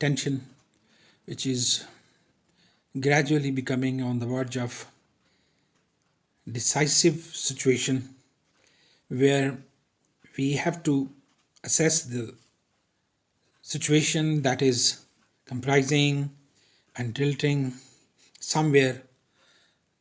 tension, which is gradually becoming on the verge of decisive situation where we have to assess the situation that is comprising and tilting somewhere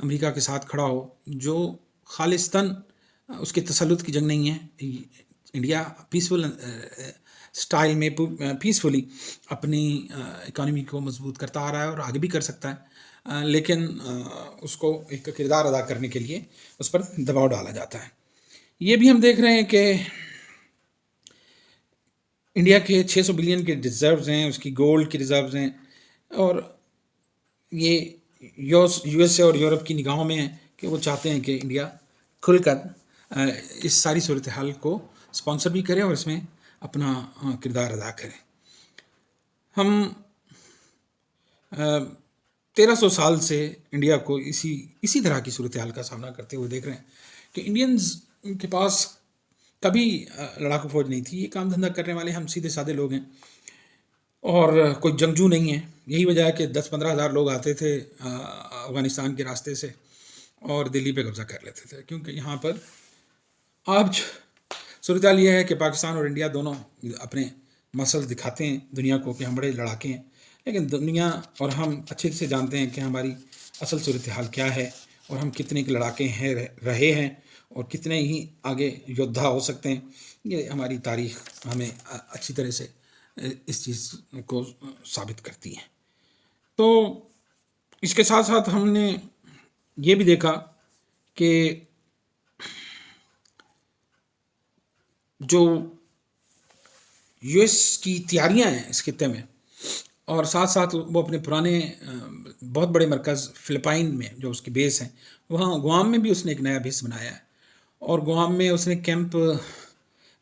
امریکہ کے ساتھ کھڑا ہو، جو خالصتاً اس کے تسلط کی جنگ نہیں ہے. انڈیا پیسفل سٹائل میں پیسفلی اپنی اکانومی کو مضبوط کرتا آ رہا ہے اور آگے بھی کر سکتا ہے، لیکن اس کو ایک کردار ادا کرنے کے لیے اس پر دباؤ ڈالا جاتا ہے. یہ بھی ہم دیکھ رہے ہیں کہ انڈیا کے 600 بلین کے ریزروز ہیں، اس کی گولڈ کی ریزروز ہیں، اور یہ یو ایس اے اور یورپ کی نگاہوں میں ہے کہ وہ چاہتے ہیں کہ انڈیا کھل کر اس ساری صورتحال کو اسپانسر بھی کرے اور اس میں اپنا کردار ادا کرے. ہم 1300 سال سے انڈیا کو اسی طرح کی صورتحال کا سامنا کرتے ہوئے دیکھ رہے ہیں کہ انڈینز کے پاس کبھی لڑاکو فوج نہیں تھی. یہ کام دھندہ کرنے والے ہم سیدھے سادے لوگ ہیں اور کوئی جنگجو نہیں ہیں. یہی وجہ ہے کہ 10-15 ہزار لوگ آتے تھے افغانستان کے راستے سے اور دلی پہ قبضہ کر لیتے تھے، کیونکہ یہاں پر آج صورتحال یہ ہے کہ پاکستان اور انڈیا دونوں اپنے مسل دکھاتے ہیں دنیا کو کہ ہم بڑے لڑاکے ہیں، لیکن دنیا اور ہم اچھے سے جانتے ہیں کہ ہماری اصل صورتحال کیا ہے اور ہم کتنے کے لڑاکے ہیں رہے ہیں اور کتنے ہی آگے یودھا ہو سکتے ہیں. یہ ہماری تاریخ ہمیں اچھی طرح سے اس چیز کو ثابت کرتی ہے. تو اس کے ساتھ ساتھ ہم نے یہ بھی دیکھا کہ جو یو ایس کی تیاریاں ہیں اس خطے میں، اور ساتھ ساتھ وہ اپنے پرانے بہت بڑے مرکز فلپائن میں جو اس کی بیس ہیں، وہاں گوام میں بھی اس نے ایک نیا بیس بنایا ہے، اور گوام میں اس نے کیمپ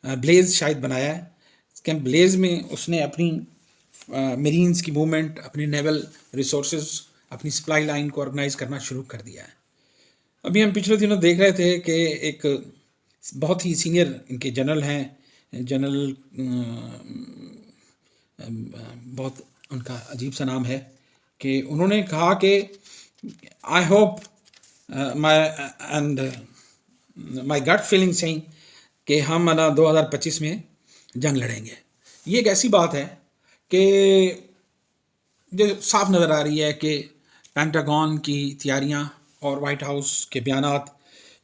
بلیز شاید بنایا ہے. کیمپ بلیز میں اس نے اپنی میرینز کی موومنٹ، اپنی نیول ریسورسز، اپنی سپلائی لائن کو آرگنائز کرنا شروع کر دیا ہے. ابھی ہم پچھلے دنوں دیکھ رہے تھے کہ ایک بہت ہی سینئر ان کے جنرل ہیں، جنرل بہت ان کا عجیب سا نام ہے، کہ انہوں نے کہا کہ I hope my gut feeling سینگ کہ ہم 2025 میں جنگ لڑیں گے. یہ ایک ایسی بات ہے کہ جو صاف نظر آ رہی ہے کہ پینٹاگون کی تیاریاں اور وائٹ ہاؤس کے بیانات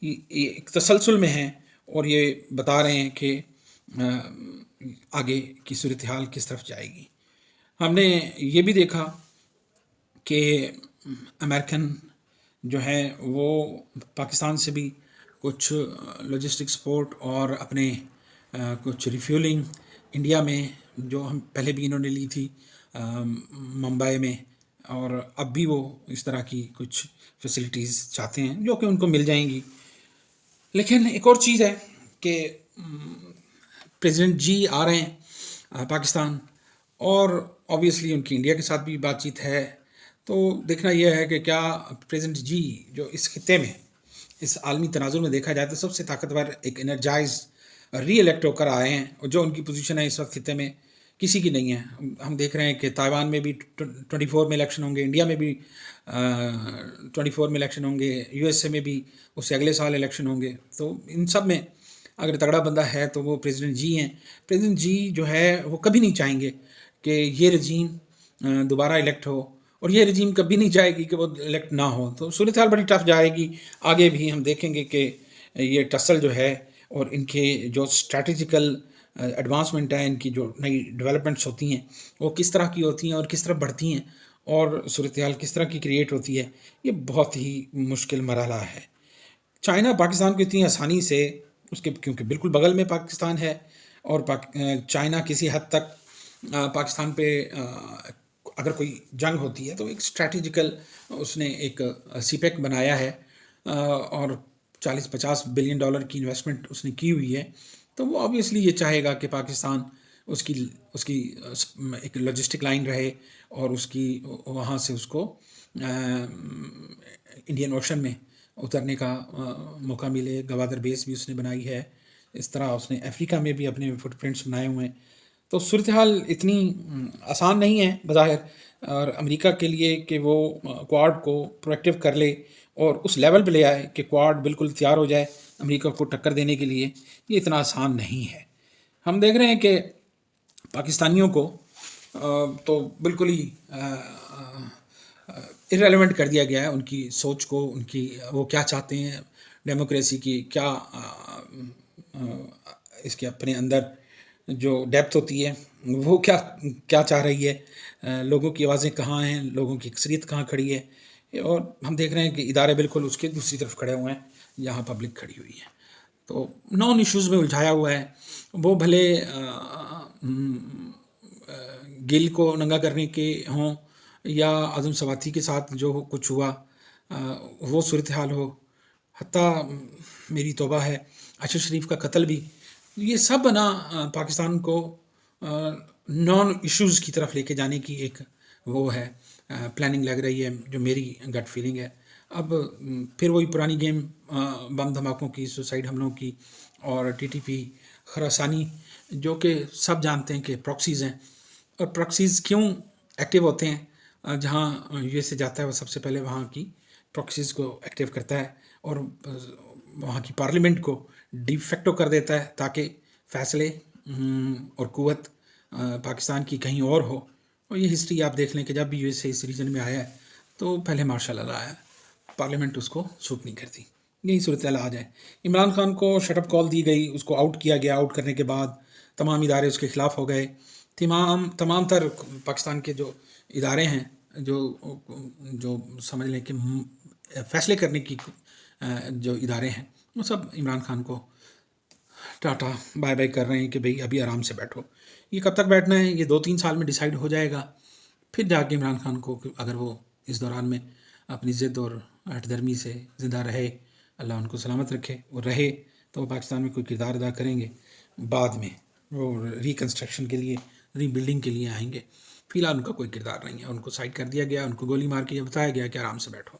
ایک تسلسل میں ہیں اور یہ بتا رہے ہیں کہ آگے کی صورتحال کس طرف جائے گی. ہم نے یہ بھی دیکھا کہ امریکن جو ہے وہ پاکستان سے بھی کچھ لاجسٹک سپورٹ اور اپنے کچھ ریفیولنگ انڈیا میں جو ہم پہلے بھی انہوں نے لی تھی ممبئی میں، اور اب بھی وہ اس طرح کی کچھ فیسلٹیز چاہتے ہیں جو کہ ان کو مل جائیں گی. لیکن ایک اور چیز ہے کہ پریزیڈنٹ جی آ رہے ہیں پاکستان، اور آبویسلی ان کی انڈیا کے ساتھ بھی بات چیت ہے. تو دیکھنا یہ ہے کہ کیا پریزیڈنٹ جی جو اس خطے میں اس عالمی تناظر میں دیکھا جائے تو سب سے طاقتور ایک انرجائز ری الیکٹ ہو کر آئے ہیں، اور جو ان کی پوزیشن ہے اس وقت خطے میں کسی کی نہیں ہے. ہم دیکھ رہے ہیں کہ تائیوان میں بھی 24 میں الیکشن ہوں گے، انڈیا میں بھی 24 میں الیکشن ہوں گے، یو ایس اے میں بھی اس سے اگلے سال الیکشن ہوں گے. تو ان سب میں اگر تگڑا بندہ ہے تو وہ پریزیڈنٹ جی ہیں. پریزیڈنٹ جی جو ہے وہ کبھی نہیں چاہیں گے کہ یہ رجیم دوبارہ الیکٹ ہو، اور یہ رجیم کبھی نہیں چاہے گی کہ وہ الیکٹ نہ ہو. تو صورتحال بڑی ٹف جائے گی. آگے بھی ہم دیکھیں گے کہ یہ ٹسل جو ہے اور ان کے جو اسٹریٹجیکل ایڈوانسمنٹ ہے، ان کی جو نئی ڈیولپمنٹس ہوتی ہیں وہ کس طرح کی ہوتی ہیں اور کس طرح بڑھتی ہیں، اور صورتحال کس طرح کی کریٹ ہوتی ہے. یہ بہت ہی مشکل مرحلہ ہے. چائنا پاکستان کو اتنی آسانی سے اس کے کیونکہ بالکل بغل میں پاکستان ہے، اور چائنا کسی حد تک پاکستان پہ اگر کوئی جنگ ہوتی ہے تو ایک اسٹریٹجیکل اس نے ایک سی پیک بنایا ہے، اور 40-50 بلین ڈالر کی انویسٹمنٹ اس نے کی ہوئی ہے. تو وہ آبویسلی یہ چاہے گا کہ پاکستان اس کی ایک لاجسٹک لائن رہے، اور اس کی وہاں سے اس کو انڈین اوشن میں اترنے کا موقع ملے. گوادر بیس بھی اس نے بنائی ہے، اس طرح اس نے افریقہ میں بھی اپنے فٹ پرنٹس بنائے ہوئے ہیں. تو صورتحال اتنی آسان نہیں ہے بظاہر، اور امریکہ کے لیے کہ وہ کوارڈ کو پرویکٹیو کر لے اور اس لیول پہ لے آئے کہ کوارڈ بالکل تیار ہو جائے امریکہ کو ٹکر دینے کے لیے، یہ اتنا آسان نہیں ہے. ہم دیکھ رہے ہیں کہ پاکستانیوں کو تو بالکل ہی ارریلیونٹ کر دیا گیا ہے ان کی سوچ کو، ان کی وہ کیا چاہتے ہیں ڈیموکریسی کی، کیا اس کے اپنے اندر جو ڈیپتھ ہوتی ہے وہ کیا کیا چاہ رہی ہے، لوگوں کی آوازیں کہاں ہیں، لوگوں کی اکثریت کہاں کھڑی ہے، اور ہم دیکھ رہے ہیں کہ ادارے بالکل اس کے دوسری طرف کھڑے ہوئے ہیں جہاں پبلک کھڑی ہوئی ہے. تو نان ایشوز میں الجھایا ہوا ہے. وہ بھلے گل کو ننگا کرنے کے ہوں یا اعظم سواتی کے ساتھ جو کچھ ہوا وہ صورتحال ہو، حتیٰ میری توبہ ہے اشرف شریف کا قتل بھی، یہ سب نا پاکستان کو نان ایشوز کی طرف لے کے جانے کی ایک وہ ہے پلاننگ لگ رہی ہے، جو میری گٹ فیلنگ ہے. اب پھر وہی پرانی گیم بم دھماکوں کی، سوسائڈ حملوں کی، اور ٹی ٹی پی خراسانی، جو کہ سب جانتے ہیں کہ پراکسیز ہیں. اور پراکسیز کیوں ایکٹیو ہوتے ہیں؟ جہاں یو ایس اے جاتا ہے وہ سب سے پہلے وہاں کی پراکسیز کو ایکٹیو کرتا ہے اور وہاں کی پارلیمنٹ کو ڈی فیکٹو کر دیتا ہے تاکہ فیصلے اور قوت پاکستان کی کہیں اور ہو. اور یہ ہسٹری آپ دیکھ لیں کہ جب بھی یو ایس اے اس ریجن میں آیا ہے تو پہلے مارشل لا آیا، پارلیمنٹ اس کو سوٹ نہیں کرتی. یہی صورتحال آ جائے. عمران خان کو شٹ اپ کال دی گئی، اس کو آؤٹ کیا گیا. آؤٹ کرنے کے بعد تمام ادارے اس کے خلاف ہو گئے. تمام تر پاکستان کے جو ادارے ہیں، جو سمجھ لیں کہ فیصلے کرنے کی جو ادارے ہیں، وہ سب عمران خان کو ٹاٹا بائے بائے کر رہے ہیں کہ بھئی ابھی آرام سے بیٹھو. یہ کب تک بیٹھنا ہے؟ یہ 2-3 سال میں ڈیسائیڈ ہو جائے گا. پھر جا کے عمران خان کو اگر وہ اس دوران میں اپنی ضد اور ہٹ درمی سے زندہ رہے، اللہ ان کو سلامت رکھے، اور رہے تو وہ پاکستان میں کوئی کردار ادا کریں گے. بعد میں وہ ریکنسٹرکشن کے لیے، ری بلڈنگ کے لیے آئیں گے. فی الحال ان کا کوئی کردار نہیں ہے. ان کو سائڈ کر دیا گیا، ان کو گولی مار کے یہ بتایا گیا کہ آرام سے بیٹھو.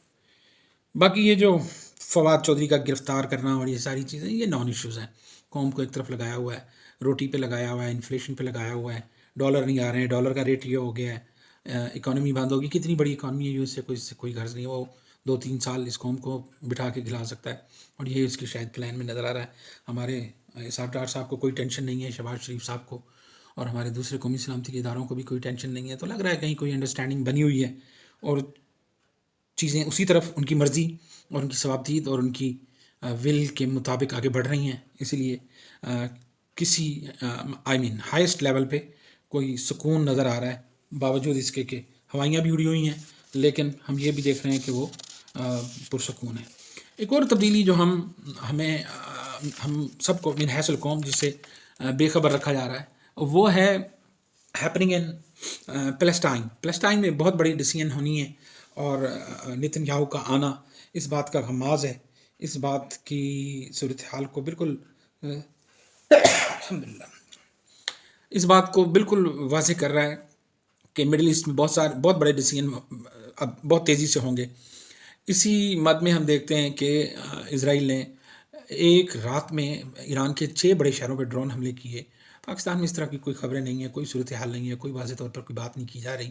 باقی یہ جو فواد چودھری کا گرفتار کرنا اور یہ ساری چیزیں، یہ نان ایشوز ہیں. قوم کو ایک طرف لگایا ہوا ہے، روٹی پہ لگایا ہوا ہے، انفلیشن پہ لگایا ہوا ہے، ڈالر نہیں آ رہے ہیں، ڈالر کا ریٹ یہ ہو گیا ہے، اکانومی بند ہوگی. کتنی بڑی اکانومی ہے یو ایس سے، اس سے کوئی غرض نہیں. وہ 2-3 سال اس قوم کو بٹھا کے کھلا سکتا ہے، اور یہ اس کی شاید پلان میں نظر آ رہا ہے. ہمارے اسحاق ڈار صاحب کو کوئی ٹینشن نہیں ہے، شہباز شریف صاحب کو اور ہمارے دوسرے قومی سلامتی کے اداروں کو بھی کوئی ٹینشن نہیں ہے. تو لگ رہا ہے کہیں کوئی انڈرسٹینڈنگ بنی ہوئی ہے، اور چیزیں اسی طرف ان کی مرضی اور ان کی ثوابدید اور ان کی ول کے مطابق آگے بڑھ رہی ہیں. اسی لیے کسی ہائیسٹ لیول پہ کوئی سکون نظر آ رہا ہے، باوجود اس کے کہ ہوائیاں بھی اڑی ہوئی ہیں، لیکن ہم یہ بھی دیکھ رہے ہیں کہ وہ پرسکون ہے. ایک اور تبدیلی جو ہم سب کو من حیث القوم جس سے بے خبر رکھا جا رہا ہے، وہ ہے ہیپننگ ان پیلسٹائن میں بہت بڑی ڈیسیژن ہونی ہے، اور نتن یاہو کا آنا اس بات کا غماز ہے، اس بات کی صورتحال کو بالکل الحمدللہ اس بات کو بالکل واضح کر رہا ہے کہ مڈل ایسٹ میں بہت بڑے ڈیسیژن اب بہت تیزی سے ہوں گے. اسی مد میں ہم دیکھتے ہیں کہ اسرائیل نے ایک رات میں ایران کے 6 بڑے شہروں پہ ڈرون حملے کیے. پاکستان میں اس طرح کی کوئی خبریں نہیں ہیں، کوئی صورتحال نہیں ہے، کوئی واضح طور پر کوئی بات نہیں کی جا رہی.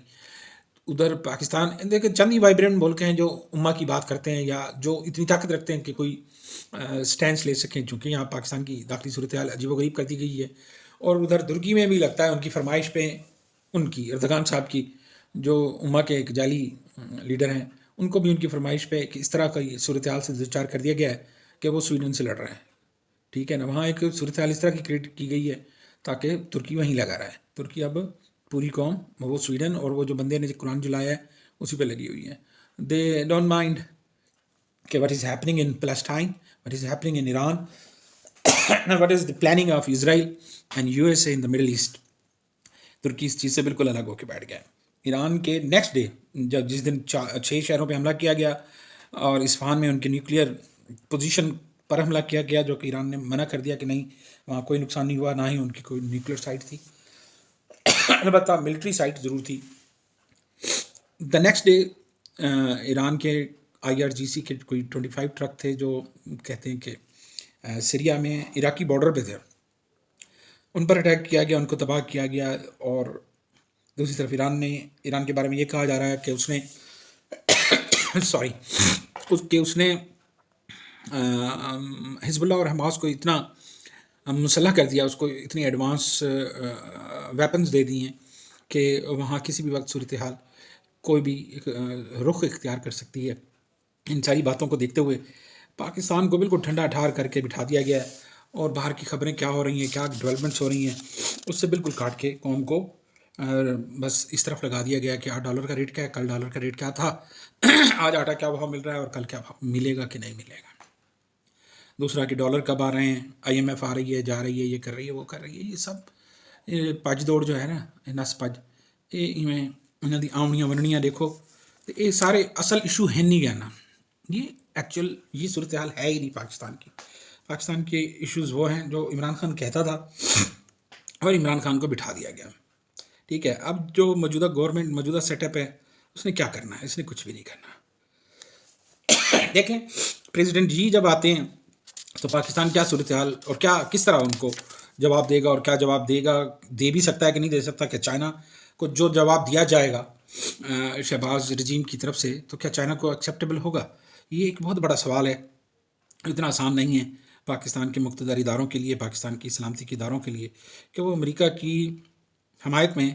ادھر پاکستان دیکھیں چند ہی وائبرنٹ ملک ہیں جو امہ کی بات کرتے ہیں یا جو اتنی طاقت رکھتے ہیں کہ کوئی سٹینڈس لے سکیں، چونکہ یہاں پاکستان کی داخلی صورتحال عجیب و غریب کر دی گئی ہے. اور ادھر ترکی میں بھی لگتا ہے ان کی فرمائش پہ، ان کی اردگان صاحب کی، جو امہ کے ایک جعلی لیڈر ہیں، ان کو بھی ان کی فرمائش پہ کہ اس طرح کا صورتحال سے دوچار کر دیا گیا ہے کہ وہ سویڈن سے لڑ رہے ہیں. ٹھیک ہے نا، وہاں ایک صورتحال اس طرح کی کریٹ کی گئی ہے تاکہ ترکی وہیں لگا رہا ہے. ترکی اب پوری قوم، وہ سویڈن اور وہ جو بندے نے قرآن جلایا ہے اسی پہ لگی ہوئی ہے. دے ڈونٹ مائنڈ کہ what is happening in Palestine, what is happening in Iran, and what is the planning of Israel and USA in the Middle East. ترکی اس چیز سے بالکل الگ ہو کے بیٹھ گیا. ایران کے نیکسٹ ڈے جس دن 6 شہروں پہ حملہ کیا گیا اور اصفہان میں ان کے نیوکلیئر پوزیشن پر حملہ کیا گیا، جو کہ ایران نے منع کر دیا کہ نہیں وہاں کوئی نقصان نہیں ہوا، نہ ہی ان کی کوئی نیوکلیئر سائٹ تھی، البتہ ملٹری سائٹ ضرور تھی. دا نیکسٹ ڈے ایران کے IRGC کے کوئی 25 ٹرک تھے جو کہتے ہیں کہ سیریا میں عراقی بارڈر پہ تھے، ان پر اٹیک کیا گیا، ان کو تباہ کیا گیا. اور دوسری طرف ایران کے بارے میں یہ کہا جا رہا ہے کہ اس نے حزب اللہ اور حماس کو اتنا مسلح کر دیا، اس کو اتنی ایڈوانس ویپنز دے دی ہیں کہ وہاں کسی بھی وقت صورتحال کوئی بھی ایک رخ اختیار کر سکتی ہے. ان ساری باتوں کو دیکھتے ہوئے پاکستان کو بالکل ٹھنڈا ٹھار کر کے بٹھا دیا گیا ہے، اور باہر کی خبریں کیا ہو رہی ہیں، کیا ڈیولپمنٹس ہو رہی ہیں، اس سے بالکل کاٹ کے قوم کو بس اس طرف لگا دیا گیا کہ آج ڈالر کا ریٹ کیا ہے، کل ڈالر کا ریٹ کیا تھا، آج آٹا کیا بھاؤ مل رہا ہے اور کل کیا بھاؤ ملے گا کہ نہیں ملے گا. دوسرا کہ ڈالر کب آ رہے ہیں، IMF آ رہی ہے، جا رہی ہے، یہ کر رہی ہے، وہ کر رہی ہے. یہ سب پج دوڑ جو ہے نا، نس پج میں انہوں دی آمنیاں وننیاں دیکھو تو یہ سارے اصل ایشو ہے نہیں گیا نا. یہ ایکچوئل یہ صورتحال ہے ہی نہیں پاکستان کی. پاکستان کے ایشوز وہ ہیں جو عمران خان کہتا تھا اور عمران خان کو بٹھا دیا گیا. ٹھیک ہے، اب جو موجودہ گورنمنٹ موجودہ سیٹ اپ ہے اس نے کیا کرنا ہے؟ اس نے کچھ بھی نہیں کرنا. دیکھیں پریزیڈنٹ جی جب آتے ہیں تو پاکستان کیا صورتحال اور کیا کس طرح ان کو جواب دے گا، اور کیا جواب دے گا، دے بھی سکتا ہے کہ نہیں دے سکتا. کہ چائنا کو جو جواب دیا جائے گا شہباز رجیم کی طرف سے تو کیا چائنا کو ایکسیپٹیبل ہوگا؟ یہ ایک بہت بڑا سوال ہے. اتنا آسان نہیں ہے پاکستان کے مقتدر اداروں کے لیے، پاکستان کی سلامتی کے اداروں کے لیے کہ وہ امریکہ کی حمایت میں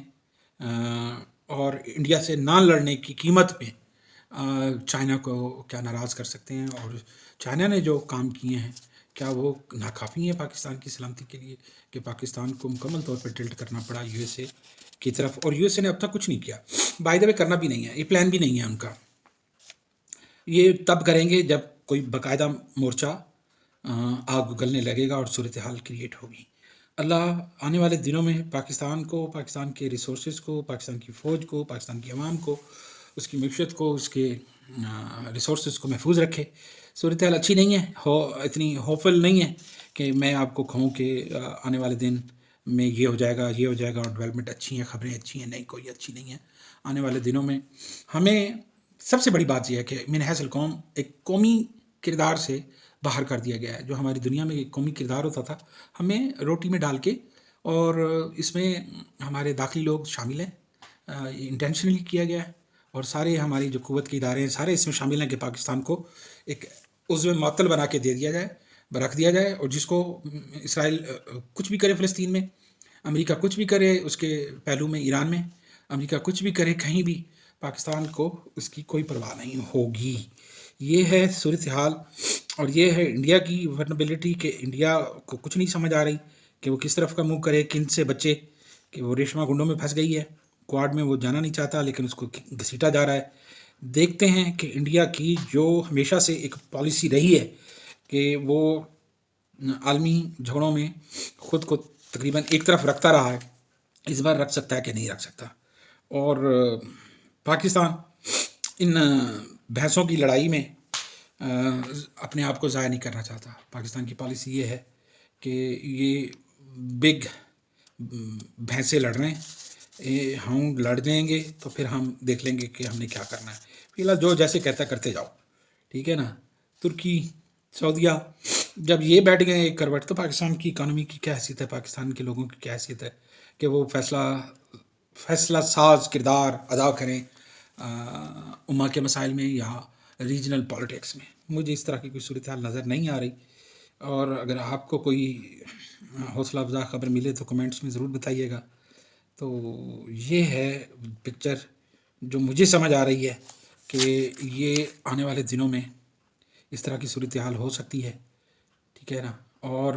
اور انڈیا سے نہ لڑنے کی قیمت میں چائنا کو کیا ناراض کر سکتے ہیں. اور چائنا نے جو کام کیے ہیں کیا وہ ناکافی ہیں پاکستان کی سلامتی کے لیے کہ پاکستان کو مکمل طور پر ٹلٹ کرنا پڑا USA کی طرف. اور USA نے اب تک کچھ نہیں کیا، بائی دا وے کرنا بھی نہیں ہے، یہ پلان بھی نہیں ہے ان کا. یہ تب کریں گے جب کوئی باقاعدہ مورچہ آگ اگلنے لگے گا اور صورتحال کریٹ ہوگی. اللہ آنے والے دنوں میں پاکستان کو، پاکستان کے ریسورسز کو، پاکستان کی فوج کو، پاکستان کی عوام کو، اس کی معیشت کو، اس کے ریسورسز کو محفوظ رکھے. صورتحال اچھی نہیں ہے، اتنی ہوپفل نہیں ہے کہ میں آپ کو کہوں کہ آنے والے دن میں یہ ہو جائے گا، یہ ہو جائے گا اور ڈیولپمنٹ اچھی ہیں، خبریں اچھی ہیں. نہیں، کوئی اچھی نہیں ہے. آنے والے دنوں میں ہمیں سب سے بڑی بات یہ ہے کہ من حیث القوم ایک قومی کردار سے باہر کر دیا گیا ہے. جو ہماری دنیا میں ایک قومی کردار ہوتا تھا ہمیں روٹی میں ڈال کے، اور اس میں ہمارے داخلی لوگ شامل ہیں، انٹینشنلی کیا گیا ہے. اور سارے ہماری جو قوت کے ادارے ہیں سارے اس میں شامل ہیں کہ پاکستان کو ایک عضو معطل بنا کے دے دیا جائے، رکھ دیا جائے. اور جس کو اسرائیل کچھ بھی کرے فلسطین میں، امریکہ کچھ بھی کرے اس کے پہلو میں، ایران میں امریکہ کچھ بھی کرے، کہیں بھی پاکستان کو اس کی کوئی پرواہ نہیں ہوگی. یہ ہے صورتحال. اور یہ ہے انڈیا کی ورنبلٹی کہ انڈیا کو کچھ نہیں سمجھ آ رہی کہ وہ کس طرف کا منہ کرے، کن سے بچے. کہ وہ ریشما گنڈوں میں پھنس گئی ہے، کوارڈ میں وہ جانا نہیں چاہتا لیکن اس کو گھسیٹا جا رہا ہے. دیکھتے ہیں کہ انڈیا کی جو ہمیشہ سے ایک پالیسی رہی ہے کہ وہ عالمی جھگڑوں میں خود کو تقریباً ایک طرف رکھتا رہا ہے، اس بار رکھ سکتا ہے کہ نہیں رکھ سکتا. اور پاکستان ان بحثوں کی لڑائی میں اپنے آپ کو ضائع نہیں کرنا چاہتا. پاکستان کی پالیسی یہ ہے کہ یہ بگ بھینسیں لڑ رہے ہیں، ہم لڑ دیں گے تو پھر ہم دیکھ لیں گے کہ ہم نے کیا کرنا ہے. فی الحال جو جیسے کہتا کرتے جاؤ، ٹھیک ہے نا. ترکی، سعودیہ جب یہ بیٹھ گئے ایک کروٹ تو پاکستان کی اکانومی کی کیا حیثیت ہے، پاکستان کے لوگوں کی کیا حیثیت ہے کہ وہ فیصلہ ساز کردار ادا کریں امہ کے مسائل میں یا ریجنل پالیٹکس میں. مجھے اس طرح کی کوئی صورتحال نظر نہیں آ رہی. اور اگر آپ کو کوئی حوصلہ افزا خبر ملے تو کمنٹس میں ضرور بتائیے گا. تو یہ ہے پکچر جو مجھے سمجھ آ رہی ہے کہ یہ آنے والے دنوں میں اس طرح کی صورتحال ہو سکتی ہے، ٹھیک ہے نا. اور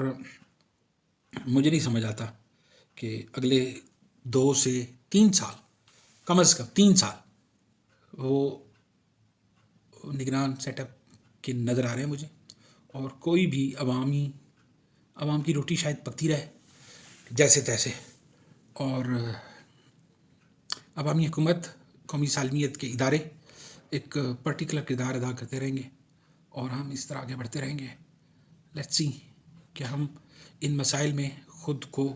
مجھے نہیں سمجھ آتا کہ اگلے 2 سے 3 سال، کم از کم 3 سال وہ نگران سیٹ اپ کے نظر آ رہے ہیں مجھے. اور کوئی بھی عوام کی روٹی شاید پکتی رہے جیسے تیسے، اور عوامی حکومت، قومی سالمیت کے ادارے ایک پرٹیکولر کردار ادا کرتے رہیں گے اور ہم اس طرح آگے بڑھتے رہیں گے. لیٹس سی کہ ہم ان مسائل میں خود کو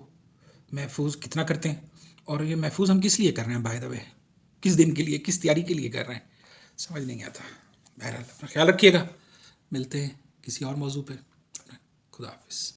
محفوظ کتنا کرتے ہیں، اور یہ محفوظ ہم کس لیے کر رہے ہیں، بائی دا وے کس دن کے لیے، کس تیاری کے لیے کر رہے ہیں، سمجھ نہیں آتا. بہرحال اپنا خیال رکھیے گا، ملتے ہیں کسی اور موضوع پہ. خدا حافظ.